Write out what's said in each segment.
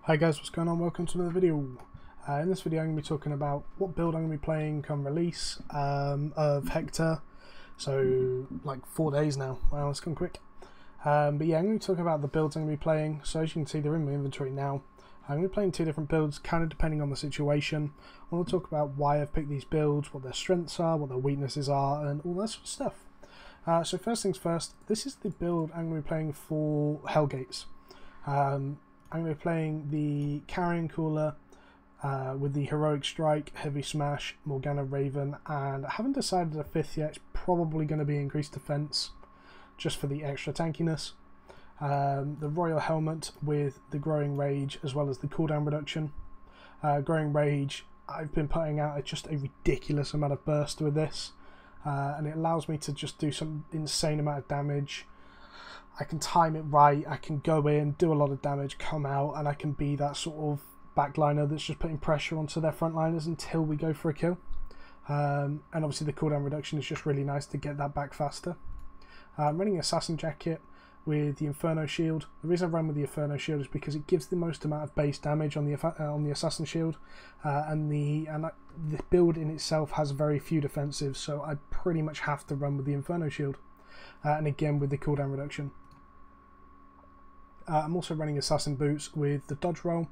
Hi guys, what's going on? Welcome to another video. In this video I'm going to be talking about what build I'm going to be playing come release of Hector. So like 4 days now. Wow, it's gone quick. But yeah, I'm going to be talking about the builds I'm going to be playing. So as you can see, they're in my inventory now. I'm going to be playing 2 different builds, kind of depending on the situation. I want to talk about why I've picked these builds, what their strengths are, what their weaknesses are, and all that sort of stuff. So first things first, this is the build I'm going to be playing for Hellgates. I'm going to be playing the Carrion Cooler with the Heroic Strike, Heavy Smash, Morgana Raven, and I haven't decided a 5th yet. It's probably going to be Increased Defense, just for the extra tankiness. The Royal Helmet with the Growing Rage, as well as the cooldown reduction. Growing Rage, I've been putting out just a ridiculous amount of burst with this, and it allows me to just do some insane amount of damage. I can time it right, I can go in, do a lot of damage, come out, and I can be that sort of backliner that's just putting pressure onto their frontliners until we go for a kill. And obviously the cooldown reduction is just really nice to get that back faster. I'm running Assassin Jacket with the Inferno Shield. The reason I run with the Inferno Shield is because it gives the most amount of base damage on the Assassin Shield, and the build in itself has very few defensives, so I pretty much have to run with the Inferno Shield. And again with the cooldown reduction. I'm also running Assassin Boots with the dodge roll,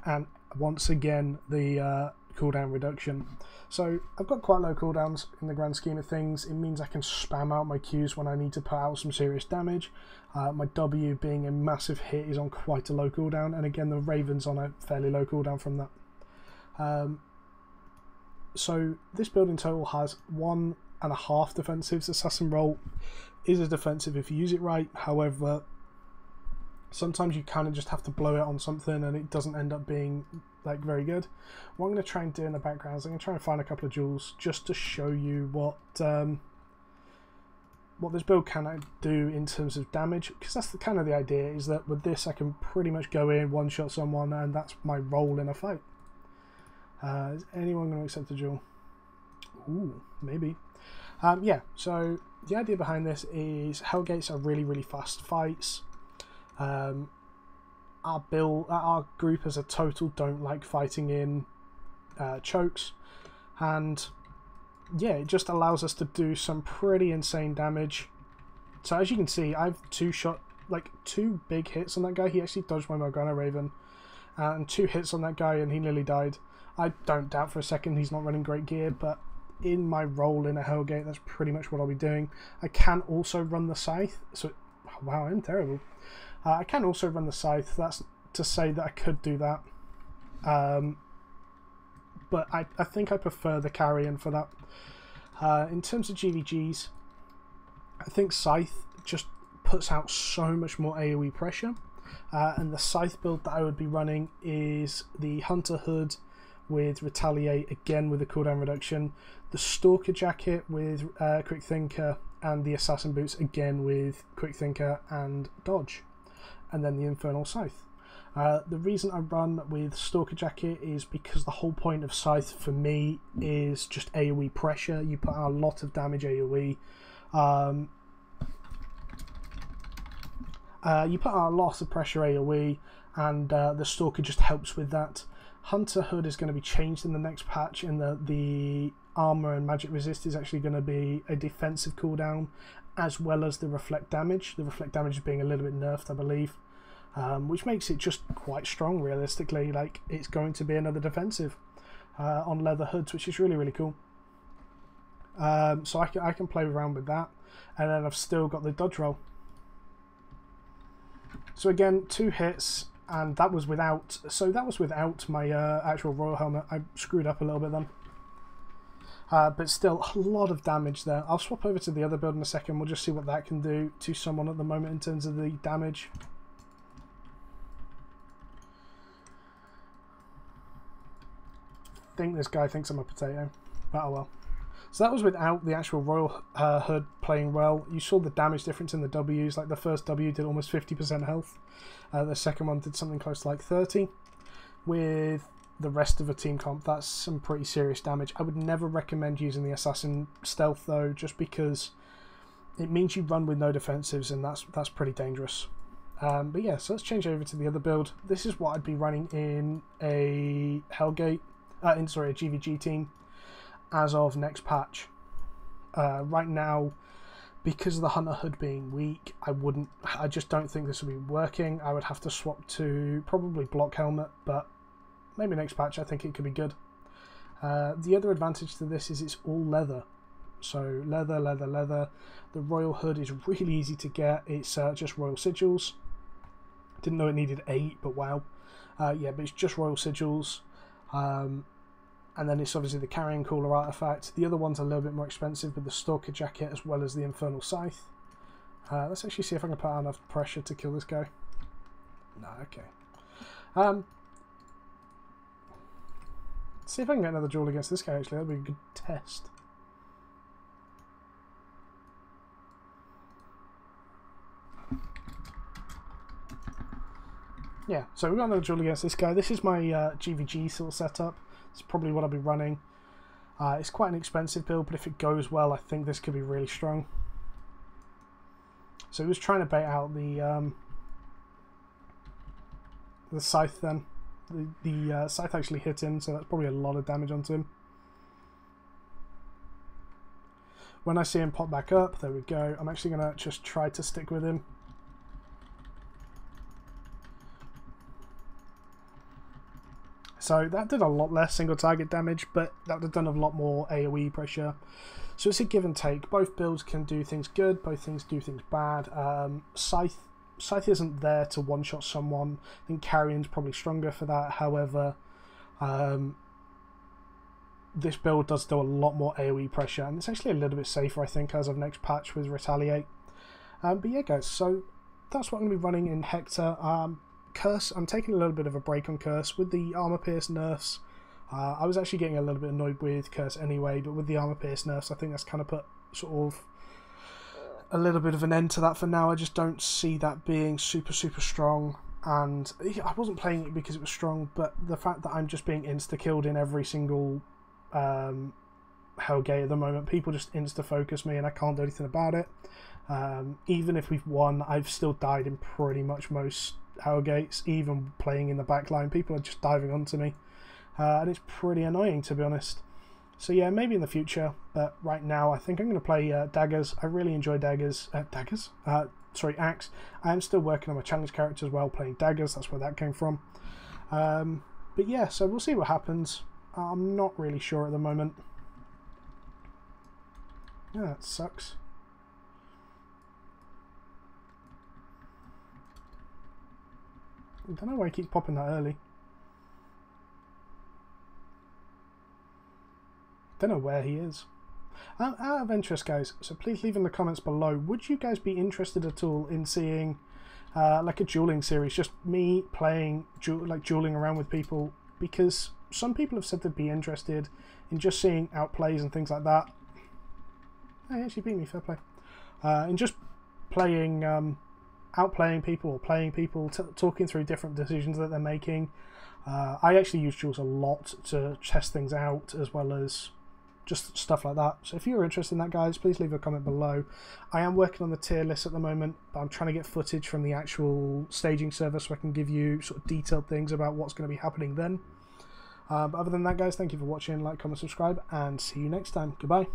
and once again the cooldown reduction. So I've got quite low cooldowns in the grand scheme of things. It means I can spam out my Qs when I need to put out some serious damage. My W, being a massive hit, is on quite a low cooldown, and again the Raven's on a fairly low cooldown from that. So this build in total has 1.5 defensives. Assassin roll is a defensive if you use it right, however sometimes you kind of just have to blow it on something and it doesn't end up being like very good. What I'm going to try and do in the background is I'm going to try and find a couple of jewels just to show you what this build can do in terms of damage, because that's kind of the idea, is that with this I can pretty much go in, one-shot someone, and that's my role in a fight. Is anyone going to accept a jewel? Ooh, maybe. Yeah, so the idea behind this is Hellgates are really fast fights. Our group as a total don't like fighting in chokes, and yeah, it just allows us to do some pretty insane damage. So as you can see, I've like 2 big hits on that guy. He actually dodged my Morgana Raven, and 2 hits on that guy and he nearly died. I don't doubt for a second he's not running great gear, but in my role in a Hellgate, that's pretty much what I'll be doing. I can also run the Scythe, so wow, I'm terrible. I can also run the Scythe. That's to say that I could do that, but I think I prefer the Carrion for that. In terms of GVGs, I think Scythe just puts out so much more AoE pressure, and the Scythe build that I would be running is the Hunter Hood with Retaliate, again with the cooldown reduction, the Stalker Jacket with Quick Thinker, and the Assassin Boots again with Quick Thinker and Dodge, and then the Infernal Scythe. The reason I run with Stalker Jacket is because the whole point of Scythe for me is just AoE pressure. You put out a lot of damage AoE. You put out a lot of pressure AoE, and the Stalker just helps with that. Hunter Hood is going to be changed in the next patch, in that the armor and magic resist is actually going to be a defensive cooldown, as well as the reflect damage. The reflect damage is being a little bit nerfed, I believe, which makes it just quite strong realistically. Like, it's going to be another defensive on leather hoods, which is really cool. So I can play around with that, and then I've still got the dodge roll. So again, 2 hits. And that was without, my actual Royal Helmet. I screwed up a little bit then. But still, a lot of damage there. I'll swap over to the other build in a second. We'll just see what that can do to someone at the moment in terms of the damage. I think this guy thinks I'm a potato, but oh well. So that was without the actual Royal Hood playing well. You saw the damage difference in the Ws. Like, the first W did almost 50% health. The second one did something close to like 30. With the rest of the team comp, that's some pretty serious damage. I would never recommend using the Assassin Stealth though, just because it means you run with no defensives, and that's pretty dangerous. But yeah, so let's change over to the other build. This is what I'd be running in a Hellgate, a GVG team as of next patch. Right now, because of the Hunter Hood being weak, I just don't think this will be working. I would have to swap to probably Block Helmet, but maybe next patch I think it could be good. The other advantage to this is it's all leather. So leather. The Royal Hood is really easy to get. It's just Royal Sigils. Didn't know it needed 8, but wow. Yeah, but it's just Royal Sigils. And then it's obviously the Carrion Cooler artifact. The other one's a little bit more expensive with the Stalker Jacket as well as the Infernal Scythe. Let's actually see if I can put out enough pressure to kill this guy. No, okay. See if I can get another duel against this guy actually. That'd be a good test. Yeah, so we've got another duel against this guy. This is my GVG sort of setup. It's probably what I'll be running. It's quite an expensive build, but if it goes well, I think this could be really strong. So he was trying to bait out the Scythe then. The Scythe actually hit him, so that's probably a lot of damage onto him. When I see him pop back up, there we go. I'm actually going to just try to stick with him. So that did a lot less single target damage, but that would have done a lot more AoE pressure. So it's a give and take. Both builds can do things good, both things do things bad. Scythe isn't there to one-shot someone. I think Carrion's probably stronger for that. However, this build does do a lot more AoE pressure, and it's actually a little bit safer, I think, as of next patch with Retaliate. But yeah, guys, so that's what I'm going to be running in Hector. Curse, I'm taking a little bit of a break on Curse with the Armor Pierce nerfs. I was actually getting a little bit annoyed with Curse anyway, but with the Armor Pierce nerfs, I think that's kind of put sort of a little bit of an end to that for now. I just don't see that being super strong, and I wasn't playing it because it was strong, but the fact that I'm just being insta-killed in every single Hellgate at the moment, people just insta-focus me and I can't do anything about it. Even if we've won, I've still died in pretty much most Hellgates. Even playing in the backline, people are just diving onto me, and it's pretty annoying, to be honest. So yeah, maybe in the future, but right now I think I'm going to play daggers. I really enjoy daggers. Axe. I am still working on my challenge character as well, playing daggers. That's where that came from. But yeah, so we'll see what happens. I'm not really sure at the moment. Yeah, that sucks. I don't know why he keeps popping that early. Don't know where he is. Out of interest, guys, so please leave in the comments below, would you guys be interested at all in seeing like a dueling series, just me playing, dueling around with people? Because some people have said they'd be interested in just seeing outplays and things like that. Oh, he actually beat me, fair play. In just playing, outplaying people or playing people, talking through different decisions that they're making. I actually use duels a lot to test things out, as well as just stuff like that. So if you're interested in that, guys, please leave a comment below. I am working on the tier list at the moment, but I'm trying to get footage from the actual staging server so I can give you sort of detailed things about what's going to be happening then. But other than that, guys, thank you for watching. Like, comment, subscribe, and see you next time. Goodbye.